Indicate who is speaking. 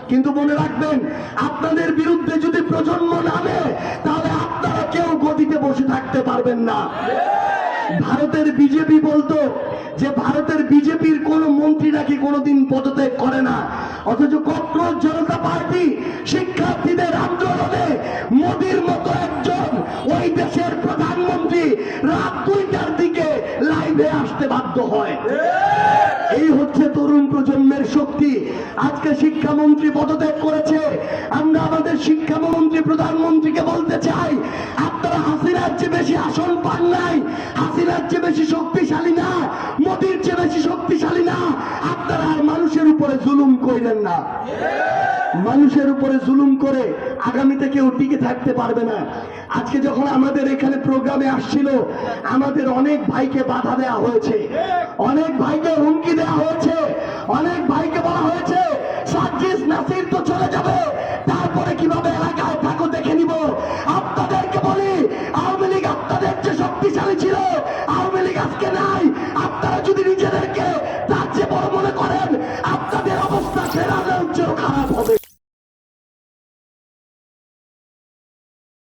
Speaker 1: কিন্তু মনে রাখবেন, আপনাদের বিরুদ্ধে যদি প্রজন্ম নামে তাহলে আপনারা কেউ গদিতে বসে থাকতে পারবেন না। ভারতের বিজেপি বলতো যে ভারতের বিজেপির কোন মন্ত্রী নাকি কোনোদিন পদত্যাগ করে না, অথচ ককরোচ জনতা পার্টি শিক্ষার্থীদের আন্দোলনে মোদির মতো একজন ওই দেশের প্রধানমন্ত্রী রাত 2টার দিকে লাইভে আসতে বাধ্য হয়। এই হচ্ছে তরুণ প্রজন্মের শক্তি। আজকে শিক্ষামন্ত্রী পদত্যাগ করেছে, আমরা আমাদের শিক্ষামন্ত্রী প্রধানমন্ত্রীকে বলতে চাই, আপনারা হাসিনার চেয়ে বেশি আসন পান নাই, হাসিনার চেয়ে বেশি শক্তিশালী না, মোদির চেয়ে বেশি শক্তিশালী না, আপনারা আর মানুষের উপরে জুলুম কইলেন না। মানুষের উপরে জুলুম করে আগামীতে কেউ টিকে থাকতে পারবে না। আজকে যখন আমাদের এখানে প্রোগ্রামে আসছিল, আমাদের অনেক ভাইকে বাধা দেওয়া হয়েছে, অনেক ভাইকে হুমকি দেওয়া হয়েছে, অনেক ভাইকে বলা হয়েছে সাজ্জিদ নাসির তো চলে যাবে, তারপরে কিভাবে এলাকায় থাকো দেখে নিব। আপনাদেরকে বলি, আওয়ামী লীগ আপনাদের যে শক্তিশালী ছিল, আওয়ামী লীগ আজকে নাই। আপনারা যদি নিজেদেরকে তার চেয়ে বড়